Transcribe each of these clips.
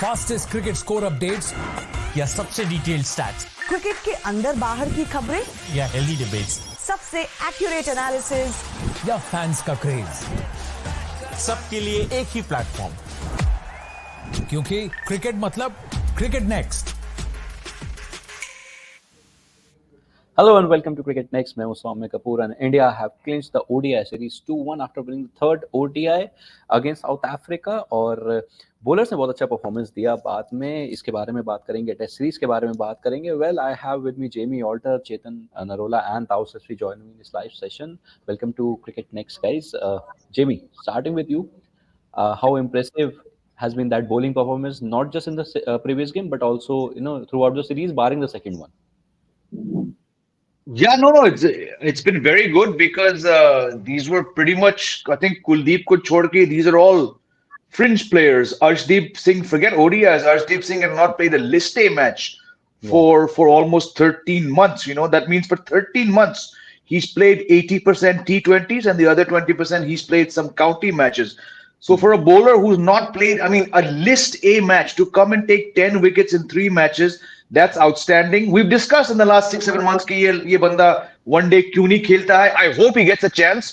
Fastest cricket score updates या सबसे detailed stats, cricket के अंदर बाहर की खबरें या हेल्दी डिबेट्स, सबसे एक्यूरेट एनालिसिस या फैंस का क्रेज, सबके लिए एक ही प्लेटफॉर्म, क्योंकि क्रिकेट मतलब cricket next. Hello and welcome to Cricket Next. मैं हूं सौम्य Kapoor and India have clinched the ODI series 2-1 after winning the third ODI against South Africa और bowlers ने बहुत अच्छा परफॉर्मेंस दिया। बाद में इसके बारे में बात करेंगे, टेस्ट सीरीज के बारे में बात करेंगे। Well, I have with me Jamie Alter, Chetan Narola and Tao Sastry joining me in this live session. Welcome to Cricket Next, guys. Jamie, starting with you, how impressive has been that bowling performance, not just in the previous game, but also throughout the series, barring the second one. Yeah, no, it's been very good because these were pretty much, I think Kuldeep ko chhod ke, these are all fringe players. Arshdeep Singh, forget ODIs. Arshdeep Singh had not played a list A match for almost 13 months. That means for 13 months he's played 80% T20s and the other 20% he's played some county matches. So for a bowler who's not played, I mean, a list A match to come and take 10 wickets in 3 matches, that's outstanding. We've discussed in the last 6-7 months कि ये बंदा one day क्यों नहीं खेलता है. I hope he gets a chance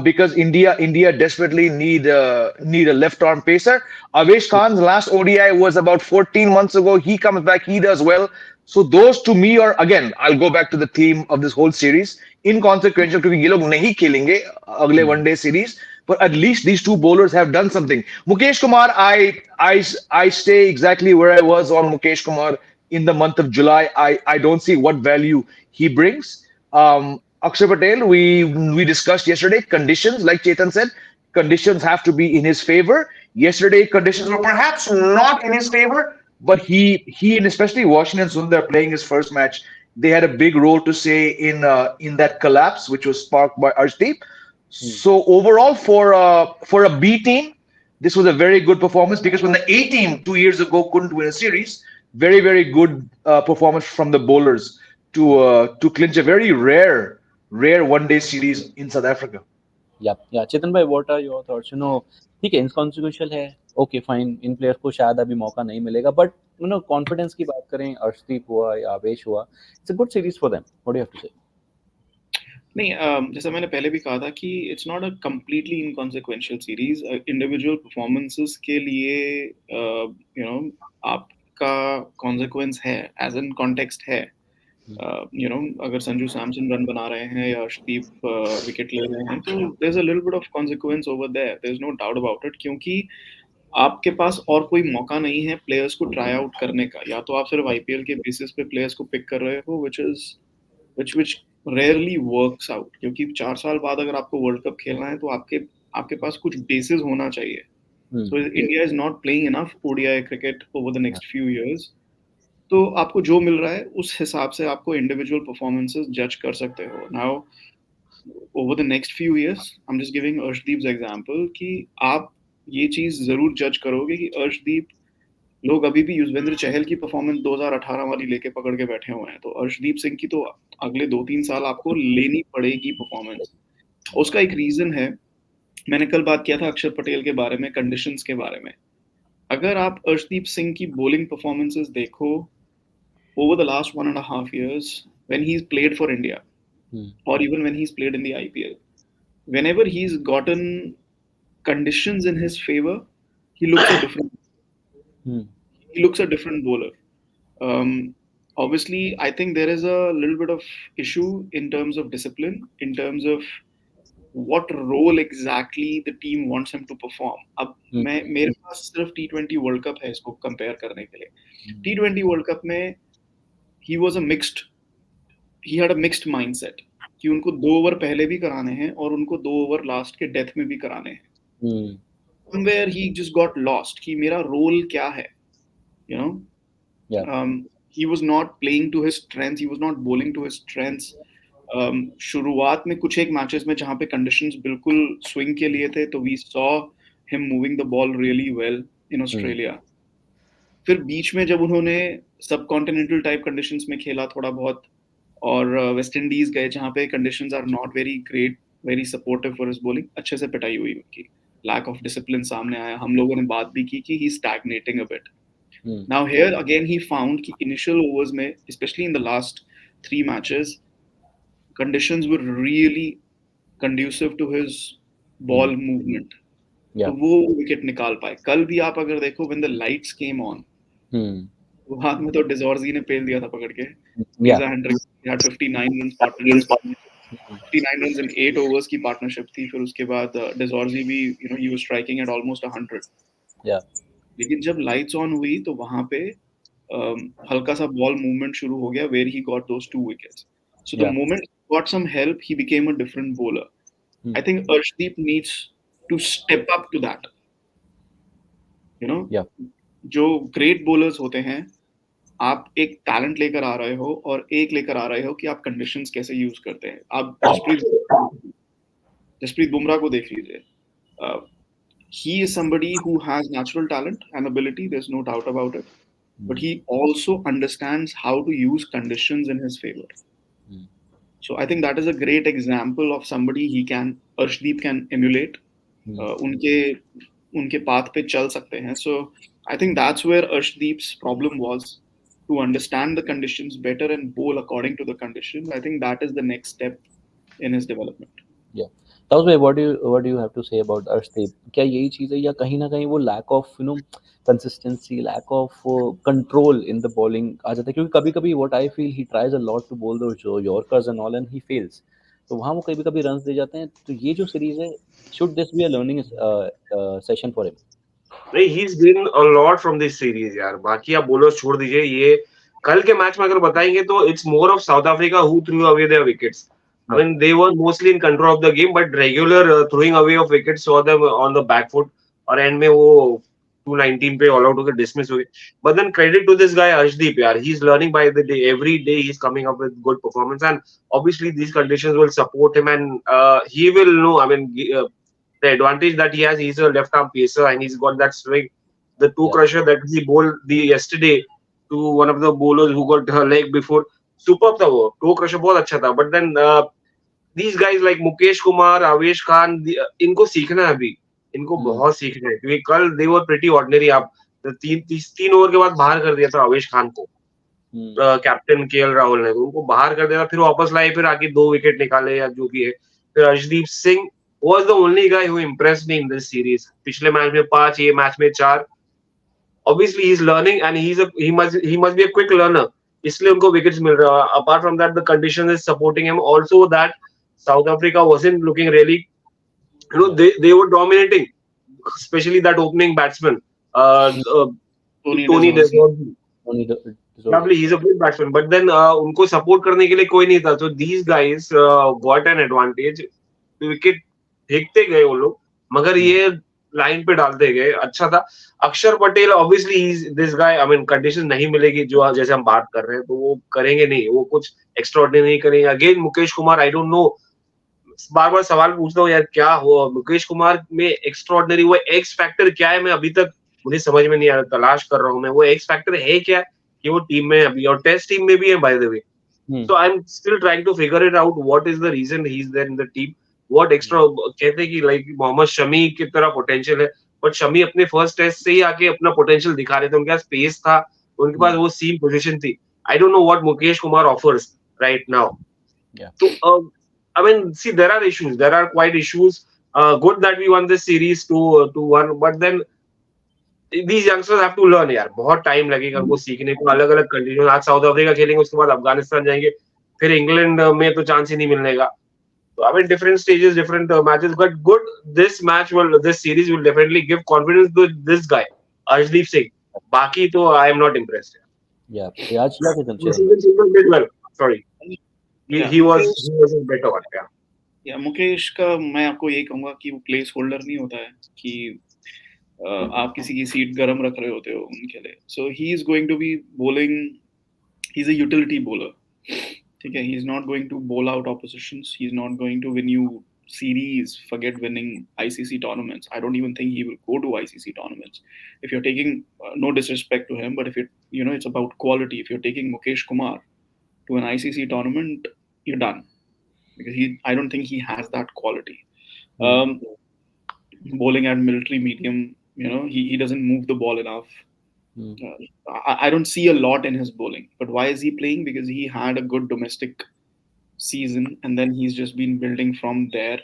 because India desperately need a left arm pacer. Avesh Khan's last ODI was about 14 months ago. He comes back, he does well. So those to me are, again, I'll go back to the theme of this whole series, inconsequential क्योंकि ये लोग नहीं खेलेंगे अगले one day series. But at least these two bowlers have done something. Mukesh Kumar, I stay exactly where I was on Mukesh Kumar in the month of July. I don't see what value he brings. Akshay Patel, we discussed yesterday conditions, like Chetan said, conditions have to be in his favor. Yesterday, conditions were perhaps not in his favor, but he and especially Washington Sundar playing his first match, they had a big role to say in that collapse, which was sparked by Arshdeep. So overall, for a B team, this was a very good performance because when the A team 2 years ago couldn't win a series, very, very good performance from the bowlers to clinch a very rare one day series in South Africa. Yeah. Chetan bhai, what are your thoughts? ठीक है, inconsequential है, okay, fine, इन players को शायद अभी मौका नहीं मिलेगा, but confidence की बात करें, अर्शदीप हुआ या आवेश हुआ, it's a good series for them. What do you have to say? नहीं, जैसा मैंने पहले भी कहा था कि it's not a completely inconsequential series. Individual performances के लिए आपका कॉन्सिक्वेंस है, एज एन कॉन्टेक्स्ट है. अगर संजू सैमसन रन बना रहे हैं या अर्शदीप विकेट ले रहे हैं, तो there is a little bit of consequence over there. There is no doubt about it, क्योंकि आपके पास और कोई मौका नहीं है प्लेयर्स को ट्राई आउट करने का. या तो आप सिर्फ आईपीएल के बेसिस पे प्लेयर्स को पिक कर रहे हो, which rarely works out, क्योंकि 4 साल बाद अगर आपको वर्ल्ड कप खेलना है तो आपके पास कुछ बेसिस होना चाहिए. So India is not playing enough ODI cricket over the next few years. तो आपको जो मिल रहा है उस हिसाब से आपको इंडिविजुअल परफॉर्मेंसेस जज कर सकते हो. Now over the next few years, I'm just giving Arshdeep's example कि आप ये चीज जरूर जज करोगे कि अर्शदीप, लोग अभी भी युजवेंद्र चहल की परफॉर्मेंस 2018 वाली लेके पकड़ के बैठे हुए हैं, तो अर्शदीप सिंह की तो अगले 2-3 साल आपको लेनी पड़ेगी परफॉर्मेंस. उसका एक रीजन है, मैंने कल बात किया था अक्षर पटेल के बारे में, कंडीशंस के बारे में. अगर आप अर्शदीप सिंह की बॉलिंग परफॉर्मेंसेस देखो over the last 1.5 years when he's played for India or even when he's played in the IPL, whenever he's gotten conditions in his favor, he looks a different bowler. Obviously, I think there is a little bit of issue in terms of discipline, in terms of what role exactly the team wants him to perform. अब मेरे पास सिर्फ T20 world cup है इसको compare करने के लिए. T20 world cup में he had a mixed mindset कि उनको 2 ओवर पहले भी कराने हैं और उनको 2 ओवर लास्ट के डेथ में भी कराने हैं. Somewhere he just got lost कि मेरा रोल क्या है, he was not playing to his strengths, he was not bowling to his strengths. शुरुआत में कुछ एक मैचेस में जहाँ पे कंडीशंस बिल्कुल स्विंग के लिए थे, तो we saw him moving the ball really well in Australia. फिर बीच में जब उन्होंने सब कॉन्टिनेंटल टाइप कंडीशंस में खेला थोड़ा बहुत, और वेस्ट इंडीज गए जहाँ पे conditions are not very great, very supportive for his bowling, अच्छे से पिटाई हुई उनकी. लैक ऑफ डिसिप्लिन सामने आया. हम लोगों ने बात भी की कि he stagnating a bit. Now here again he found कि initial overs में, especially in the last 3 matches, conditions were really conducive to his ball movement. Yeah. तो वो विकेट निकाल पाए. कल भी आप अगर देखो when the lights came on, वो हाथ में तो डिजॉर्जी ने पेल दिया था पकड़ के. Yeah. He had 59 runs partnership. 59 runs in 8 overs की पार्टनरशिप थी. फिर उसके बाद डिजॉर्जी भी he was striking at almost 100. Yeah. लेकिन जब लाइट्स ऑन हुई तो वहां पे हल्का सा बॉल मूवमेंट शुरू हो गया where he got those 2 wickets. So the moment he got some help, he became a different bowler. I think Arshdeep needs to step up to that. Yeah. जो ग्रेट बॉलर्स होते हैं, आप एक talent लेकर आ रहे हो और एक लेकर आ रहे हो कि आप कंडीशंस कैसे यूज करते हैं. आप जसप्रीत बुमराह को देख लीजिए. He is somebody who has natural talent and ability, there's no doubt about it, but he also understands how to use conditions in his favor. So I think that is a great example of somebody Arshdeep can emulate. उनके path पे चल सकते हैं. So I think that's where Arshdeep's problem was, to understand the conditions better and bowl according to the conditions. I think that is the next step in his development. Yeah. Taus bhai, what do you have to say about Arshdeep? क्या यही चीज है या कहीं ना कहीं वो lack of consistency, lack of control in the bowling आ जाता है? क्योंकि कभी-कभी what I feel he tries a lot to bowl those Yorkers and all and he fails. तो वहाँ वो कभी-कभी runs दे जाते हैं. तो ये जो series है, should this be a learning session for him? नहीं, he's gained a lot from this series यार. बाकी आप bowlers छोड़ दीजिए. ये कल के मैच में अगर बताएंगे तो it's more of South Africa who threw away their wickets. I mean, they were mostly in control of the game, but regular throwing away of wickets saw them on the back foot. और end में वो 219 पे all out होकर dismiss हो गए. But then credit to this guy Arshdeep यार. He's learning by the day. Every day he's coming up with good performance, and obviously these conditions will support him, and he will know. I mean, the advantage that he has, he's a left arm pacer and he's got that swing. The toe crusher that he bowled yesterday to one of the bowlers who got her leg before, superb था वो. Toe crusher बहुत अच्छा था. But then these guys like Mukesh Kumar, Avesh Khan, इनको सीखना है अभी. इनको बहुत सीखना है क्योंकि कल they were pretty ordinary. आप तीन ओवर के बाद बाहर कर दिया था अवेश खान को कैप्टन केएल राहुल ने. उनको बाहर कर दिया था, फिर वापस लाए, फिर आके 2 विकेट निकाले या जो भी है. फिर Arshdeep Singh was the only guy who impressed me in this series. पिछले मैच में 5, ये मैच में 4. Obviously he's learning and he must be a quick learner. इसलिए उनको विकेट्स मिल रहा है. Apart from that, the condition is supporting him. Also that South Africa wasn't looking really, they were dominating, especially that opening batsman, Tony DeZorzi. Probably he's a good batsman, but then उनको support करने के लिए कोई नहीं था. So these guys got an advantage. Wicket फेंकते गए वो लोग, मगर ये लाइन पे डालते गए. अच्छा था. अक्षर Patel obviously this guy, I mean condition नहीं मिलेगी जो जैसे हम बात कर रहे हैं तो वो करेंगे नहीं, वो कुछ एक्स्ट्राऑर्डिनरी नहीं करेंगे. Again Mukesh Kumar, I don't know, बार बार सवाल पूछता हूँ यार क्या हुआ मुकेश कुमार में एक्स्ट्राऑर्डिनरी, वो एक्स फैक्टर क्या है? मैं अभी तक मुझे समझ में नहीं आ रहा, तलाश कर रहा हूँ मैं. वो एक्स फैक्टर है क्या कि वो टीम में अभी, और टेस्ट टीम में भी है by the way. So I am still trying to figure it out what is the reason he is there in the team. What extra कहते हैं कि लाइक मोहम्मद शमी की तरह पोटेंशियल है, बट शमी अपने फर्स्ट टेस्ट से ही आके अपना पोटेंशियल दिखा रहे थे. उनके पास स्पेस था, उनके पास वो सीम पोजीशन थी. आई don't know what Mukesh Kumar offers right now. तो I mean, see, there are issues. There are quite issues. Good that we won this series 2-1, but then these youngsters have to learn यार. बहुत time लगेगा उनको सीखने को. अलग अलग कंडीशन. आज साउथ अफ्रीका खेलेंगे, उसके बाद अफगानिस्तान जाएंगे, फिर इंग्लैंड में तो चांस ही नहीं मिलने का. I mean, different stages, different matches, but good. This series will definitely give confidence to this guy, Arshdeep Singh. Baki to I am not impressed. Yeah, आज क्या थे Centurion did well. Sorry, he was a better one. Yeah, Mukesh का मैं आपको ये कहूँगा कि वो प्लेस होल्डर नहीं होता है कि आप किसी की सीट गरम रख रहे होते हो उनके लिए. So he is going to be bowling. He's a utility bowler. ठीक है, he is not going to bowl out oppositions. He is not going to win you series. Forget winning ICC tournaments. I don't even think he will go to ICC tournaments. If you're taking no disrespect to him, but if it's about quality. If you're taking Mukesh Kumar to an ICC tournament, you're done, because I don't think he has that quality. Bowling at military medium, he doesn't move the ball enough. I don't see a lot in his bowling. But why is he playing? Because he had a good domestic season, and then he's just been building from there.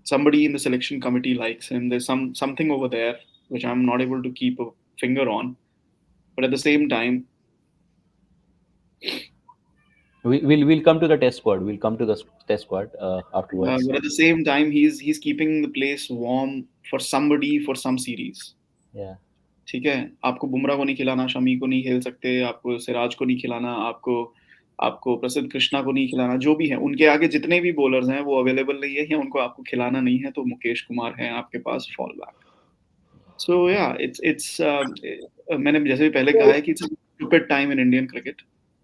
Somebody in the selection committee likes him. There's something over there which I'm not able to keep a finger on. But at the same time, We'll come to the test squad. We'll come to the test squad afterwards. but at the same time, he's keeping the place warm for somebody for some series. Yeah. ठीक है, आपको बुमराह को नहीं खिलाना, शमी को नहीं खेल सकते, आपको सिराज को नहीं खिलाना, आपको प्रसिद्ध कृष्णा को नहीं खिलाना, जो भी है उनके आगे जितने भी बॉलर्स हैं वो अवेलेबल नहीं है या उनको आपको खिलाना नहीं है, तो मुकेश कुमार हैं आपके पास फॉल बैक. सो या इट्स मैंने जैसे भी पहले कहा है कि it's stupid time in Indian cricket.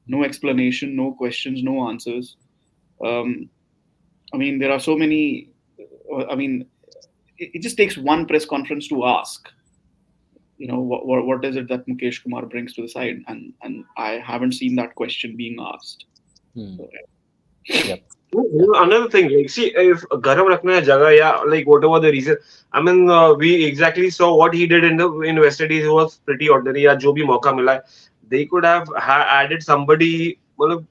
No explanation, no questions, no answers. I mean, there are so many. I mean, it just takes one press conference to ask. You know, what is it that Mukesh Kumar brings to the side, and I haven't seen that question being asked. So, Yep. Another thing, like, see, if garam rakhna hai jagah, yeah, like whatever the reason, I mean, we exactly saw what he did in West Indies was pretty ordinary. या जो भी मौका मिला, they could have added somebody. मतलब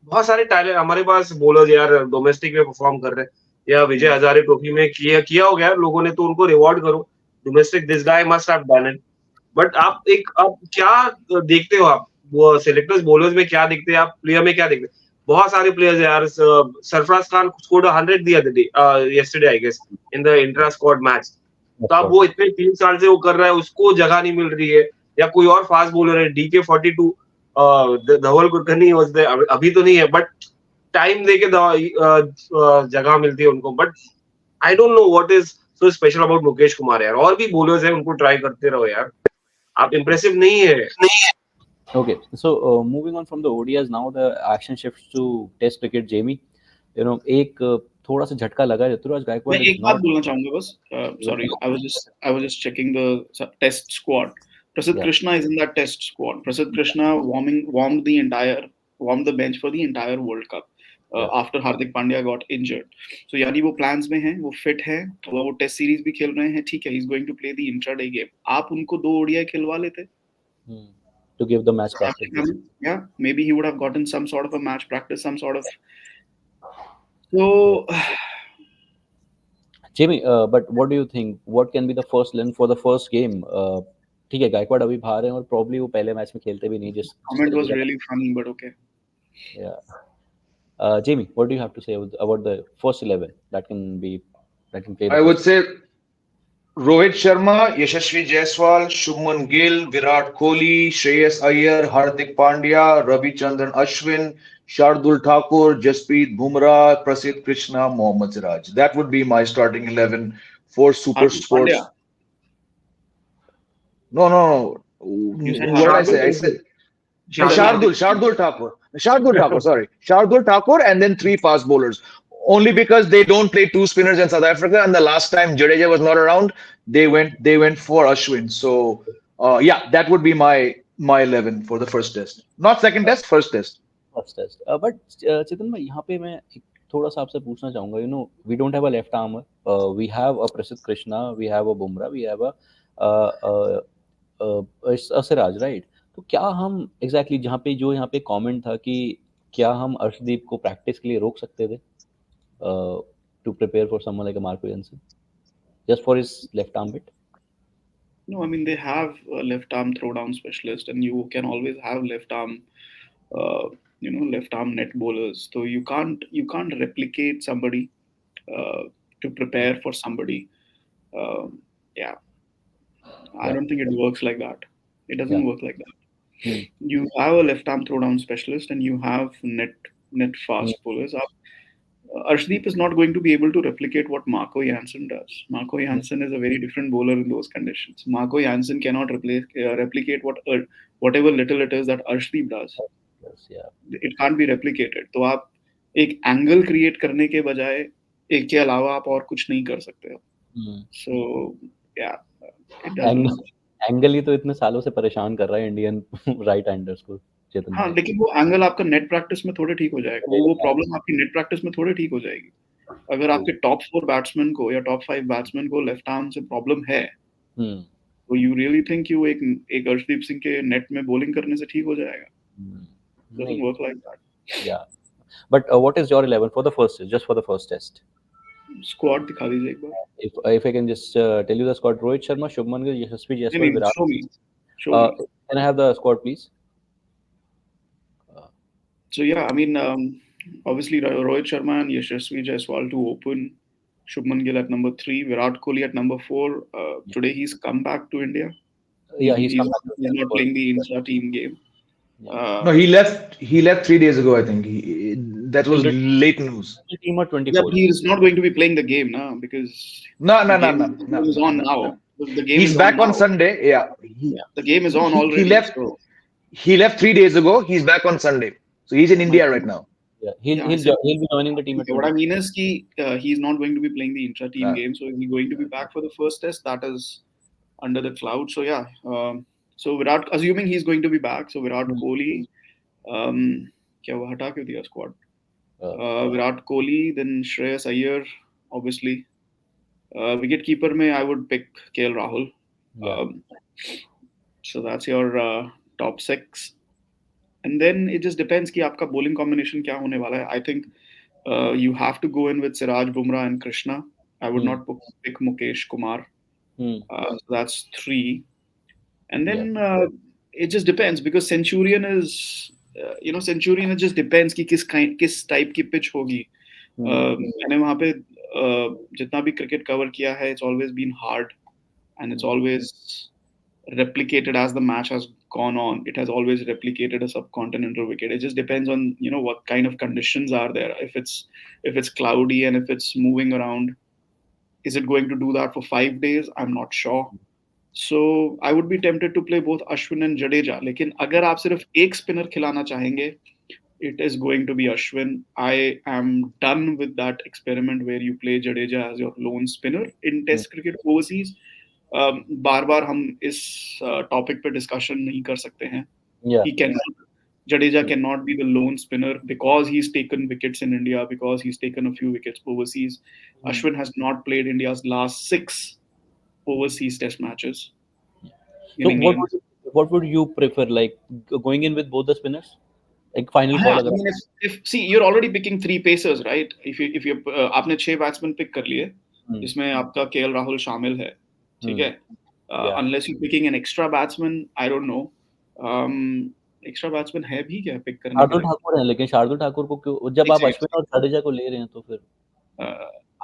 बहुत सारे talent हमारे पास bowlers यार डोमेस्टिक में परफॉर्म कर रहे हैं, या विजय हजारे ट्रॉफी में किया हो गया लोगों ने, तो उनको रिवॉर्ड करो. Domestic this guy must have done it. But आप क्या देखते हो, आप वो सिलेक्टर्स बॉलर्स में क्या देखते हैं, आप प्लेयर में क्या देखते हैं? बहुत सारे प्लेयर्स यार. Sarfaraz Khan scored 100 the other day, yesterday I guess, in the intra squad match. तो अब वो इतने 3 साल से वो कर रहा है, उसको जगह नहीं मिल रही है. या कोई और फास्ट बॉलर है, DK 42, Dhawal Kulkarni was there, अभी तो नहीं है, बट टाइम देके जगह मिलती है उनको. But I don't know what is so special about Mukesh Kumar यार. और भी बॉलर्स हैं, उनको ट्राई करते रहो यार. आप इंप्रेसिव नहीं है. Okay, so moving on from the ODIs, now the action shifts to Test cricket. Jamie, you know, एक थोड़ा सा झटका लगा है ऋतुराज गायकवाड़. मैं एक बात बोलना चाहूंगा बस. Sorry, I was just checking the test squad. Prasidh Krishna is in that test squad. Prasidh Krishna warmed the bench for the entire World Cup after Hardik Pandya got injured. So यानी वो plans में हैं, वो fit है, वो test series भी खेल रहे हैं, ठीक है. He's going to play the intraday game. आप उनको 2 ODI खिलवा लेते. To give the match practice. Yeah, maybe he would have gotten some sort of a match practice, some sort of. So, Jamie, but what do you think? What can be the first lens for the first game? ठीक है, गायकवाड़ अभी बाहर हैं और probably वो पहले match में खेलते भी नहीं. Just comment was really funny, but okay. Yeah. Jamie, what do you have to say about the first 11 that can play? I would say Rohit Sharma, Yashasvi Jaiswal, Shubman Gill, Virat Kohli, Shreyas Iyer, Hardik Pandya, Ravichandran Ashwin, Shardul Thakur, Jasprit Bumrah, Prasidh Krishna, Mohammad Siraj. That would be my starting 11 for SuperSport. No. What did I say? I said Shardul Thakur. Sorry, Shardul Thakur, and then 3 fast bowlers. Only because they don't play 2 spinners in South Africa, and the last time Jadeja was not around, they went for Ashwin. So yeah, that would be my 11 for the first test. Not second test, first test. But Chetan भाई, यहाँ पे मैं थोड़ा सा आपसे पूछना चाहूँगा. You know, we don't have a left armer. We have a Prasidh Krishna, we have a Bumrah, we have a Siraj, right? तो क्या हम exactly यहाँ पे comment था कि क्या हम अर्शदीप को प्रैक्टिस के लिए रोक सकते थे? To prepare for someone like a Marco Jansen, just for his left arm bit? No, I mean they have a left arm throwdown specialist, and you can always have left arm, left arm net bowlers. So you can't replicate somebody to prepare for somebody. Yeah, I don't think it works like that. It doesn't work like that. You have a left arm throwdown specialist, and you have net fast bowlers. Arshdeep is not going to be able to replicate what Marco Jansen does. Marco Jansen is a very different bowler in those conditions. Marco Jansen cannot replicate whatever little it is that Arshdeep does. Yes, yeah. It can't be replicated. तो आप एक angle create करने के बजाय एक के अलावा आप और कुछ नहीं कर सकते हो. So yeah, it doesn't. Angle ही तो इतने सालों से परेशान कर रहा है इंडियन राइट हैंडर्स को. हाँ, लेकिन वो एंगल आपका नेट प्रैक्टिस में थोड़े ठीक हो जाएगा. वो प्रॉब्लम आपकी नेट प्रैक्टिस में थोड़े ठीक हो जाएगी. अगर आपके टॉप 4 बैट्समैन को या टॉप 5 बैट्समैन को लेफ्ट आर्म से प्रॉब्लम है, तो you really think you एक अर्शदीप सिंह के नेट में bowling करने से ठीक हो जाएगा? Doesn't नहीं, work like that. yeah. But what is your 11 for the first test? Just for the first test. Squad दिखा दीजिए एक बार. If I can just tell you the squad: Rohit Sharma, Shubman Gill, Yashasvi Jaiswal, नहीं, Virat. show me. Show me. Can I have the squad, please? So yeah, I mean, obviously Rohit Sharma and Yashasvi Jaiswal to open. Shubman Gill at number 3, Virat Kohli at number 4. Today he's come back to India. Yeah, he's come back. He's not playing the intra-team game. No, he left 3 days ago, I think. That was late news. Team at 24. Yeah, but he is not going to be playing the game now because No. the game is on now. The game He's is back on now. Sunday. Yeah. The game is on already. He left 3 days ago. He's back on Sunday. So he's in India right now. Yeah, he'll be joining the team at 24. What I mean is he's not going to be playing the intra-team game. So he's going to be back for the first test. That is under the cloud. So yeah. So Virat, assuming he's going to be back. So Virat Kohli, क्या वो हटा क्यों दिया squad? Virat Kohli, then Shreyas Iyer, obviously. Wicket keeper में I would pick KL Rahul. So that's your top 6. And then it just depends कि आपका bowling combination क्या होने वाला है. I think you have to go in with Siraj, Bumrah and Krishna. I would not pick Mukesh Kumar. So that's 3. And then it just depends because Centurion is, Centurion it just depends कि किस type की pitch होगी. मैंने वहाँ पे जितना भी cricket cover किया है, it's always been hard and it's always replicated as the match has gone on. It has always replicated a subcontinental wicket. It just depends on what kind of conditions are there. If it's cloudy and if it's moving around, is it going to do that for 5 days? I'm not sure. So I would be tempted to play both Ashwin and Jadeja. लेकिन अगर आप सिर्फ एक spinner खिलाना चाहेंगे, it is going to be Ashwin. I am done with that experiment where you play Jadeja as your lone spinner in Test cricket overseas. बार-बार हम इस टॉपिक पे डिस्कशन नहीं कर सकते हैं. Jadeja cannot be the lone spinner because he's taken wickets in India, because he's taken a few wickets overseas. Ashwin has not played India's last 6 overseas test matches. So what would you prefer, like going in with both the spinners? Like final ball. I mean, if you're already picking 3 pacers, right? If you आपने 6 batsmen pick कर लिए, जिसमें आपका KL Rahul शामिल है, ठीक है? Unless you're picking an extra batsman, I don't know. Extra batsman है भी क्या पिक करने शार्दुल ठाकुर है, लेकिन शार्दुल ठाकुर को क्यों, जब आप अश्विन और जडेजा को ले रहे हैं तो फिर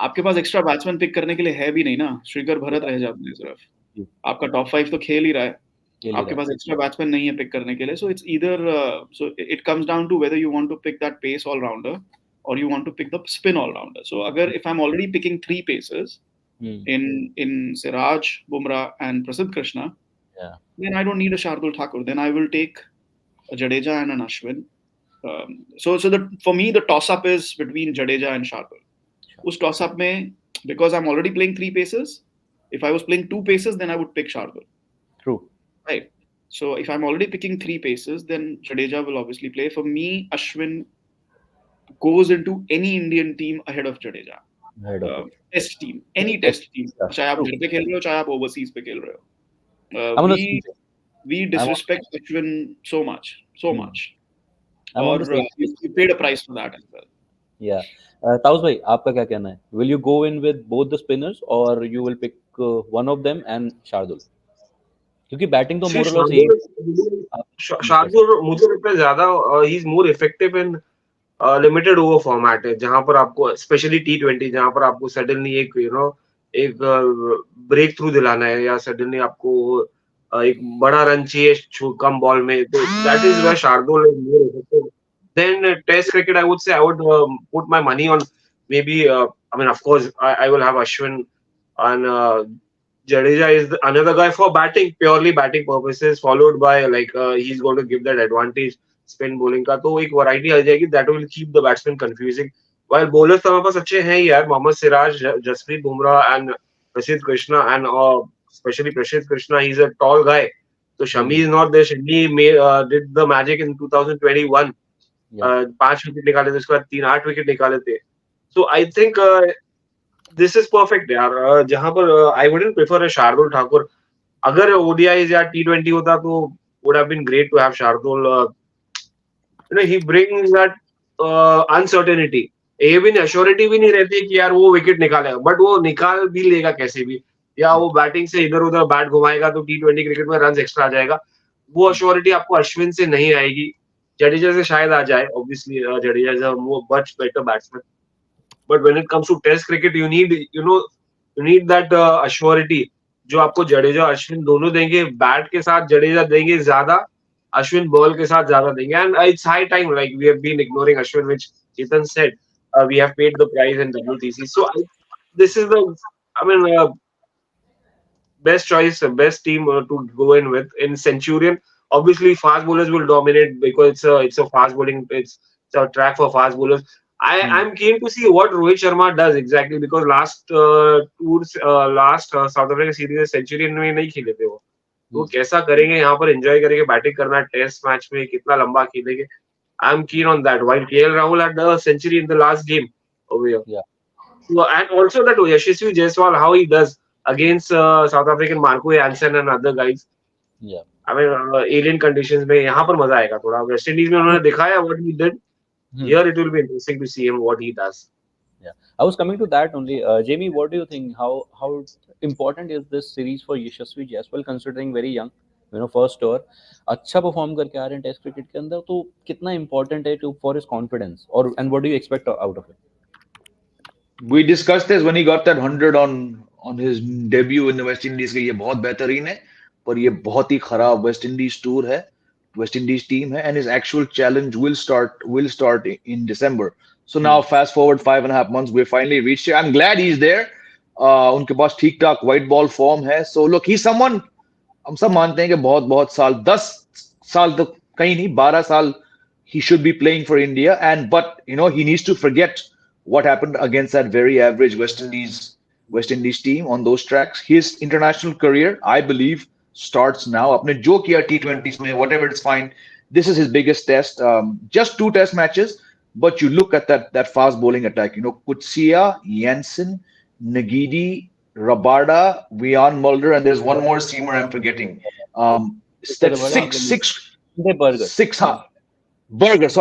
आपके पास एक्स्ट्रा बैट्समैन पिक करने के लिए है भी नहीं ना. श्रीकर भरत रह जाते हैं सिर्फ. आपका टॉप 5 तो खेल ही रहा है, आपके पास एक्स्ट्रा बैट्समैन नहीं है पिक करने के लिए. So it's either so it comes down to whether you want to pick that pace allrounder और you want to pick the spin allrounder. So अगर if I am already picking 3 pacers in Siraj, Bumrah and Prasidh Krishna, then I don't need a Shardul Thakur. Then I will take a Jadeja and an Ashwin. So for me the toss up is between Jadeja and Shardul. Us toss up mein, because I'm already playing 3 paces, if I was playing 2 paces then I would pick Shardul. True. Right. So if I'm already picking 3 paces, then Jadeja will obviously play. For me, Ashwin goes into any Indian team ahead of Jadeja. Test team, any test team. चाहे आप घर पे खेल रहे हो, चाहे आप overseas पे खेल रहे हो. We disrespect Ashwin so much. और we paid a price for that as well. Yeah. Taus भाई, आपका क्या कहना है? Will you go in with both the spinners or you will pick one of them and Shardul? क्योंकि batting तो मोर और less Shardul मुझे लगता है ज्यादा he is more effective in limited over format है, जहां पर आपको स्पेशली T20 जहां पर आपको सडनली एक ब्रेक थ्रू दिलाना है या सडनली आपको एक बड़ा रन चाहिए कम बॉल में, तो that is where Shardul is more effective. Then test cricket I would say I would put my money on maybe I mean of course I will have Ashwin and Jadeja is another guy for batting, purely batting purposes, followed by like he's going to give that advantage spin bowling का, तो एक variety आ जाएगी that will keep the batsman confusing. While bowlers हमारे पास अच्छे हैं यार, Mohammed Siraj, Jasprit Bumrah and Prasidh Krishna and specially Prasidh Krishna, he is a tall guy. तो Shami is not there. Shami did the magic in 2021. 5 wicket निकाले थे, उसके बाद 3-8 विकेट निकाले थे. So I think this is perfect यार. जहां पर आई वुडंट प्रेफर अ शार्दुल ठाकुर अगर ODIs या T20 होता तो would have been great to have Shardul. He brings that uncertainty. ये भी अश्योरिटी भी नहीं रहती कि यार वो विकेट निकालेगा, बट वो निकाल भी लेगा कैसे भी, या वो बैटिंग से इधर उधर बैट घुमाएगा तो T20 क्रिकेट में रन एक्स्ट्रा आ जाएगा. वो अश्योरिटी आपको अश्विन से नहीं आएगी. जडेजा से शायद आ जाए, obviously Jadeja is a much better batsman, but when it comes to test cricket you need that assurity जो आपको जडेजा अश्विन दोनों देंगे. बैट के साथ जडेजा देंगे ज्यादा, अश्विन बॉल के साथ ज्यादा देंगे. And it's high time, like we have been ignoring Ashwin, which Chetan said, we have paid the price in WTC. So this is the, I mean, best choice, best team to go in with. In Centurion, obviously fast bowlers will dominate because it's a fast bowling, it's a track for fast bowlers. I'm keen to see what Rohit Sharma does exactly, because last South Africa series Centurion में नहीं खेले थे वो. वो कैसा करेंगे यहाँ पर, एंजॉय करेंगे बैटिंग करना टेस्ट मैच में, कितना लंबा खेलेंगे. I'm keen on that. While KL Rahul had the century in the last game over here. Yeah. So, and also that Yashasvi Jaiswal, how he does against South African Marco Jansen and other guys. Yeah. I mean, alien conditions में यहाँ पर मजा आएगा थोड़ा. West Indies में उन्होंने दिखाया what he did. Here it will be interesting to see him what he does. Yeah, I was coming to that only. Jamie, what do you think? How important is this series for Yashasvi Jaiswal, considering very young? First over अच्छा perform करके आ रहे हैं test cricket के अंदर, तो कितना important है to for his confidence, और and what do you expect out of it? We discussed this when he got that 100 on his debut in the West Indies कि ये बहुत बेहतरीन है, पर ये बहुत ही खराब वेस्ट इंडीज टूर है, वेस्ट इंडीज टीम है, and his actual challenge will start in December. So now fast forward 5.5 months, we finally reached it. I'm glad he's there. उनके पास ठीक ठाक white ball form है. So look, he's someone, हम सब मानते हैं कि बहुत साल, 10 साल तो कहीं नहीं, 12 साल he should be playing for India, and but he needs to forget what happened against that very average West Indies team on those tracks. His international career, I believe, starts now. अपने जो किया T20s में, whatever, it's fine. This is his biggest test. Just 2 test matches, but you look at that fast bowling attack. Kutsia, Jansen, Nagidi, Rabada, Vian Mulder, and there's one more seamer I'm forgetting.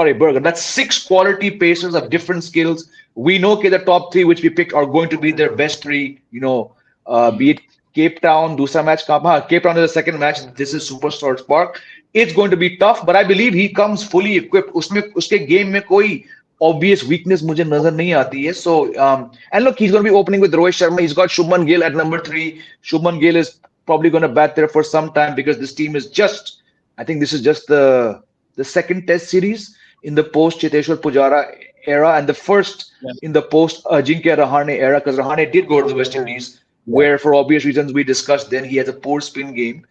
Burger. That's 6 quality pacers of different skills. We know the top 3 which we picked are going to be their best 3. Be it Cape Town, दूसरा match कहाँ? Cape Town is the second match. This is SuperSport Park. It's going to be tough, but I believe he comes fully equipped. उसके game में कोई obvious weakness मुझे नजर नहीं आती है. So and look, he's going to be opening with Rohit Sharma. He's got Shubman Gill at number 3. Shubman Gill is probably going to bat there for some time, because this team is just, I think this is just the second test series in the post Cheteshwar Pujara era, and the first in the post Ajinkya Rahane era, because Rahane did go to the West Indies, where for obvious reasons we discussed then, he has a poor spin game.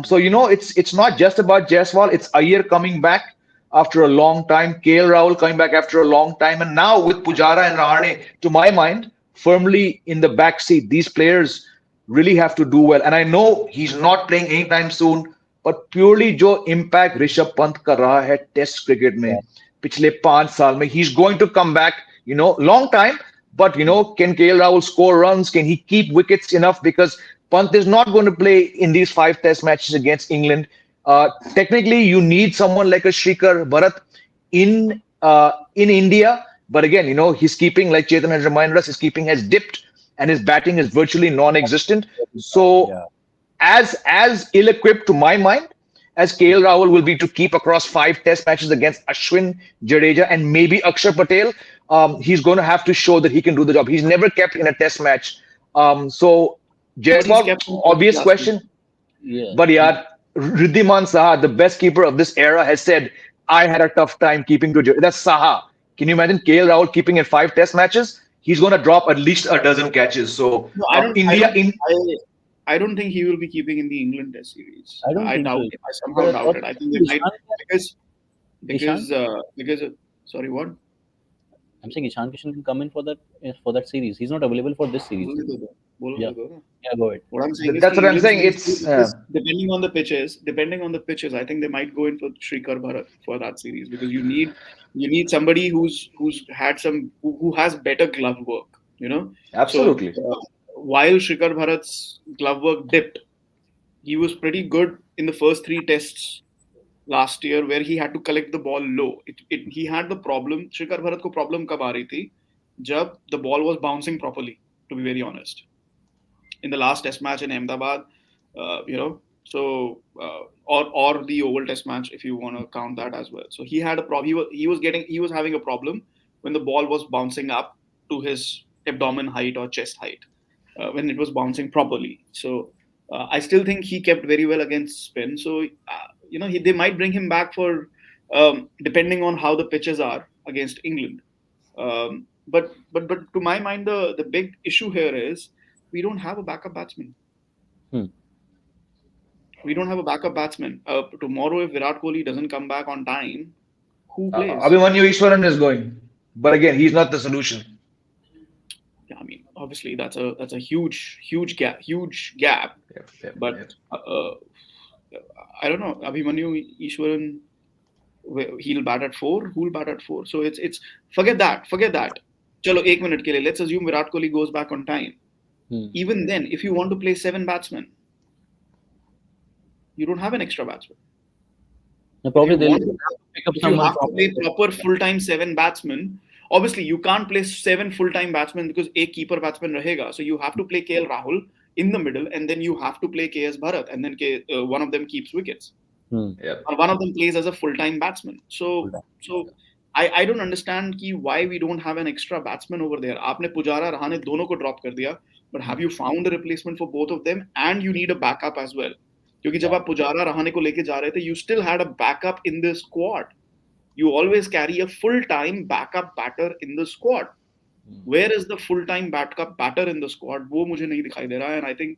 So it's not just about Jaiswal. It's Iyer coming back after a long time, KL Rahul coming back after a long time, and now with Pujara and Rahane, to my mind, firmly in the back seat. These players really have to do well, and I know he's not playing anytime soon, but purely जो impact Rishabh Pant कर रहा है test cricket में पिछले 5 साल में, he's going to come back, long time, but can KL Rahul score runs? Can he keep wickets enough? Because Pant is not going to play in these 5 test matches against England. Technically, you need someone like a Shrikar Bharat in India, but again, his keeping, like Chetan has reminded us, his keeping has dipped and his batting is virtually non-existent. So as ill-equipped, to my mind, as KL Rahul will be to keep across 5 test matches against Ashwin, Jadeja, and maybe Akshar Patel, he's going to have to show that he can do the job. He's never kept in a test match. So Jaiswal, obvious question. Yeah. But Riddhiman Saha, the best keeper of this era, has said, I had a tough time keeping to Jadeja. That's Saha. Can you imagine KL Rahul keeping in 5 test matches? He's going to drop at least a dozen catches. So I don't think he will be keeping in the England Test series. I doubt it. I somehow doubt it. I think they might, because sorry, what? I'm saying Ishan Kishan can come in for that series. He's not available for this series. Yeah, go ahead. What I'm saying that's what I'm saying. It's depending on the pitches. I think they might go in for Shrikar Bharat for that series, because you need somebody who's had who has better glove work. Absolutely. So, while Shrikar Bharat's glove work dipped, he was pretty good in the first 3 tests last year, where he had to collect the ball low. He had the problem. Shikhar Bharat को problem कब आ रही थी? जब the ball was bouncing properly. To be very honest, in the last Test match in Ahmedabad, or the Oval Test match, if you want to count that as well. So he had a problem. He was having a problem when the ball was bouncing up to his abdomen height or chest height, when it was bouncing properly. So I still think he kept very well against spin. So they might bring him back for depending on how the pitches are against England. But to my mind, the big issue here is we don't have a backup batsman. We don't have a backup batsman. Tomorrow, if Virat Kohli doesn't come back on time, who plays? Abhimanyu Easwaran is going, but again, he's not the solution. Yeah, I mean, obviously that's a huge gap. But I don't know. Abhimanyu Easwaran, he'll bat at 4. Who'll bat at 4? So it's forget that. Chalo, 1 minute ke liye. Let's assume Virat Kohli goes back on time. Even then, if you want to play 7 batsmen, you don't have an extra batsman. Probably they'll pick up someone. You have to play proper full-time 7 batsmen. Obviously, you can't play 7 full-time batsmen because a keeper batsman rahega. So you have to play KL Rahul in the middle, and then you have to play KS Bharat, and then one of them keeps wickets. Or one of them plays as a full-time batsman. So I don't understand why we don't have an extra batsman over there. Aapne Pujara, Rahane dono ko drop kar diya, but have you found a replacement for both of them? And you need a backup as well. क्योंकि जब आप पुजारा रहाने को लेके जा रहे थे, you still had a backup in the squad. You always carry a full-time backup batter in the squad. Where is the full-time backup batter in the squad? वो मुझे नहीं दिखाई दे रहा है, and I think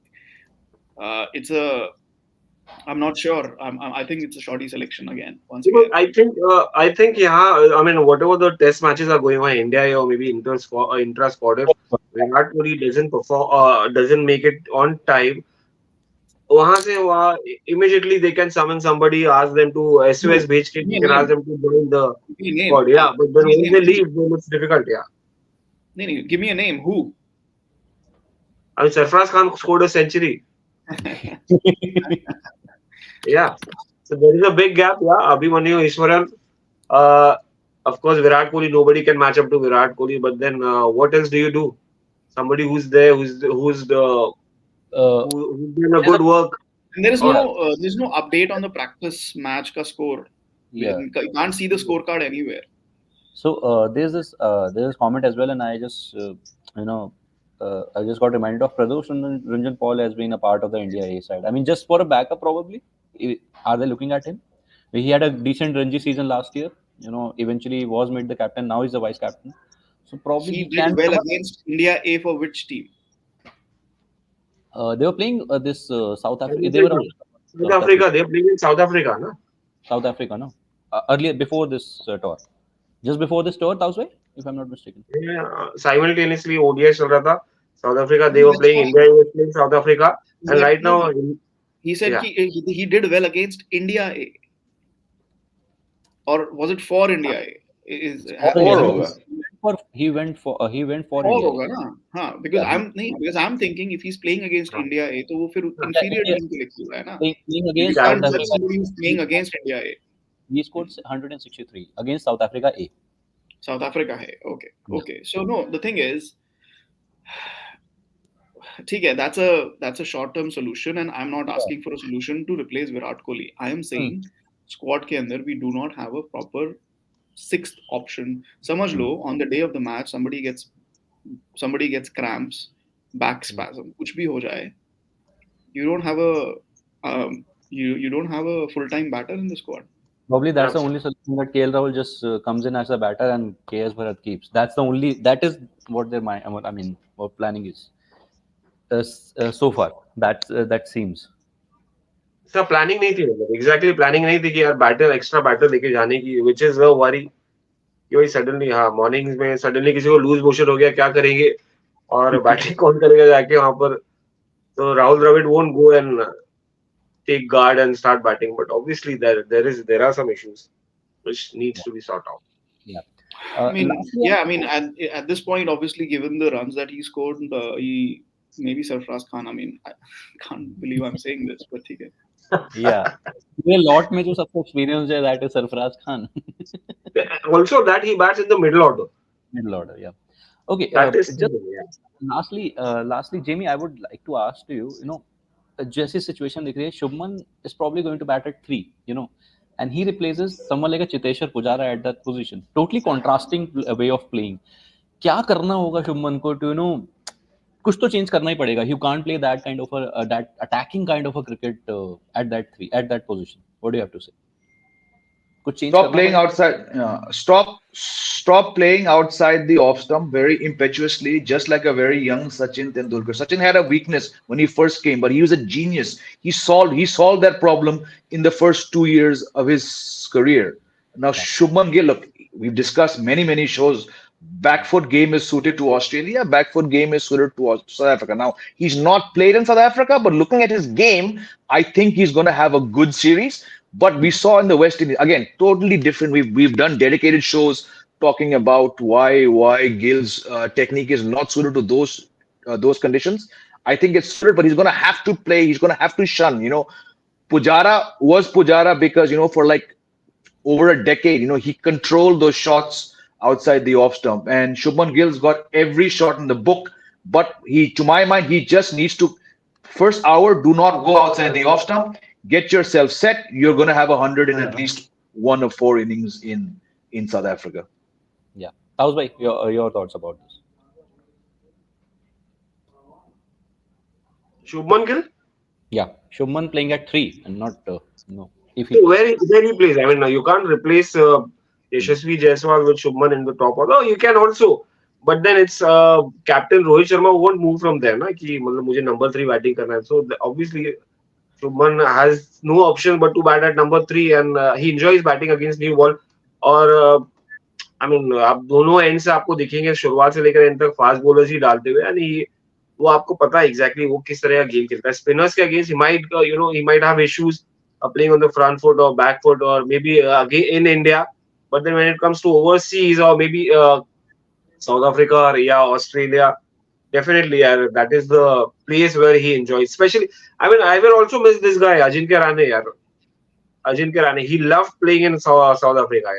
I'm not sure. I think it's a shoddy selection again. Once again. I think I mean, whatever the test matches are going on in India or maybe intra-squad, if Virat Kohli doesn't make it on time, immediately they can summon somebody, ask them to SOS भेज के, you can ask them to join the squad. Yeah, but when they leave, then it's difficult. Yeah. No, give me a name. Who? I mean, Sarfaraz Khan scored a century. Yeah. So there is a big gap. Yeah. Abhimanyu Easwaran. Of course, Virat Kohli. Nobody can match up to Virat Kohli. But then, what else do you do? Somebody who's there, who's doing a good work. And there's no update on the practice match ka score. Yeah. You can't see the scorecard anywhere. So there's this comment as well, and I just I just got reminded of Pradosh Ranjan Paul has been a part of the India A side. I mean, just for a backup, probably. Are they looking at him? He had a decent Ranji season last year. Eventually he was made the captain. Now he's the vice captain. So probably he did well against India A for which team? They were playing this South Africa. South Africa. They were playing in South Africa, no? South Africa, no? Earlier, before this tour. Just before this tour, Tausway, if I'm not mistaken. Yeah, simultaneously ODI चल रहा था. South Africa, they were playing. India was playing South Africa, and right now he said he did well against India A, or was it for India A? He went for India. होगा ना, because I'm thinking if he's playing against India A, तो वो फिर inferior team के लिए खेल रहा है ना. Playing against somebody who's playing against India A. He scored 163 against South Africa A. South Africa है, okay. So no, the thing is, ठीक है, that's a short-term solution, and I'm not asking for a solution to replace Virat Kohli. I am saying squad के अंदर we do not have a proper 6th option. समझ लो, on the day of the match somebody gets cramps, back spasm, कुछ भी हो जाए, you don't have a full-time batter in the squad. Probably that's the only solution, that KL Rahul just comes in as a batter and KS Bharat keeps. That is what their what planning is. So far, that seems. Sir, planning नहीं थी, exactly planning नहीं थी कि यार extra batter लेके जाने की, which is a worry. कि भाई suddenly mornings में suddenly किसी को lose motion हो गया, क्या करेंगे, और batting कौन करेगा जाके वहाँ पर. So Rahul Dravid won't go and take guard and start batting, but obviously there are some issues which needs to be sorted out. Yeah. I mean, at this point, obviously, given the runs that he scored, maybe Sarfaraz Khan. I mean, I can't believe I'm saying this, but ठीक है. Yeah. ये lot में जो सबसे experienced है, that is Sarfaraz Khan. Also, that he bats in the middle order. Middle order, yeah. Okay. That is Just lastly, Jamie, I would like to ask you, जैसी situation दिख रही है, Shubman is probably going to bat at 3, and he replaces someone like a Chiteshwar Pujara at that position. Totally contrasting way of playing. क्या करना होगा शुभमन को to कुछ तो चेंज करना ही पड़ेगा. You can't play that kind of that attacking kind of a cricket at that position. What do you have to say? कुछ change Stop करना playing पड़ेगा? outside. Stop playing outside the off stump very impetuously, just like a very young Sachin Tendulkar. Sachin had a weakness when he first came, but he was a genius. He solved that problem in the first 2 years of his career. Now Shubman Gill, look, we've discussed many shows. Back foot game is suited to Australia. Back foot game is suited to South Africa. Now he's not played in South Africa, but looking at his game, I think he's going to have a good series. But we saw in the West Indies, again, totally different. We've done dedicated shows talking about why Gill's technique is not suited to those conditions. I think it's suited, but he's going to have to play. He's going to have to shun. Pujara was Pujara because for like over a decade, he controlled those shots outside the off stump, and Shubman Gill's got every shot in the book. But to my mind, he just needs to first hour do not go outside the off stump. Get yourself set. You're going to have 100 in at least 1 or 4 innings in South Africa. Yeah, Taus bhai, your thoughts about this? Shubman Gill? Yeah, Shubman playing at 3 and not if he where he plays. I mean, you can't replace Yashasvi Jaiswal with Shubman in the top order. You can also, but then it's Captain Rohit Sharma who won't move from there. कि मतलब मुझे number 3 batting करना है. So obviously Shubman has no option but to bat at number 3, and he enjoys batting against new ball. और I mean, आप दोनों and से आपको दिखेंगे शुरुआत से लेकर एंड तक फास्ट बॉलर्स ही डालते हुए, यानी वो आपको पता है एग्जैक्टली वो किस तरह का गेम खेलता है. स्पिनर्स के against he might have issues playing on the front foot or back foot or maybe again in India, but then when it comes to overseas or maybe South Africa or Australia, definitely that is the place where he enjoys. Especially, I mean, I will also miss this guy Ajinkya Rahane. He loved playing in South Africa.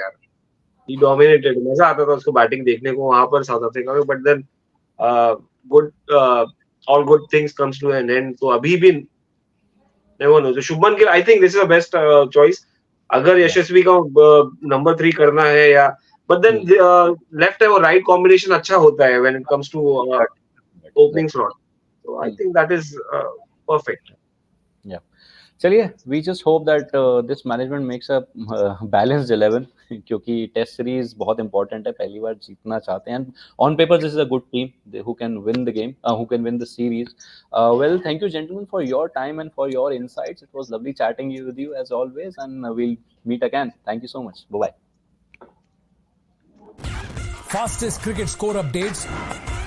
He dominated. मजा आता था उसको batting देखने को वहां पर south Africa में. But then all good things comes to an end. So अभी भी never knows. So Shubman Gill, I think this is the best choice. अगर यशस्वी का number 3 करना है या, but then left है वो right combination अच्छा होता है when it comes to opening slot. So I think that is perfect. Yeah. चलिए, we just hope that this management makes a balanced 11 क्योंकि टेस्ट सीरीज बहुत इंपॉर्टेंट है, पहली बार जीतना चाहते हैं. On paper this is a good team who can win the game, who can win the series. Well, thank you gentlemen for your time and for your insights. It was lovely chatting with you as always, and we'll meet again. Thank you so much. Bye bye. Fastest cricket score updates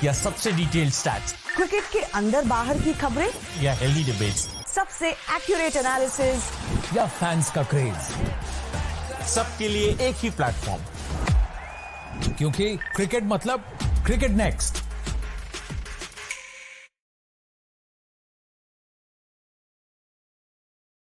या सबसे detailed stats, cricket के अंदर बाहर की खबरें या healthy debates, सबसे accurate analysis या फैंस का क्रेज, सबके लिए एक ही प्लेटफॉर्म, क्योंकि क्रिकेट मतलब क्रिकेट नेक्स्ट.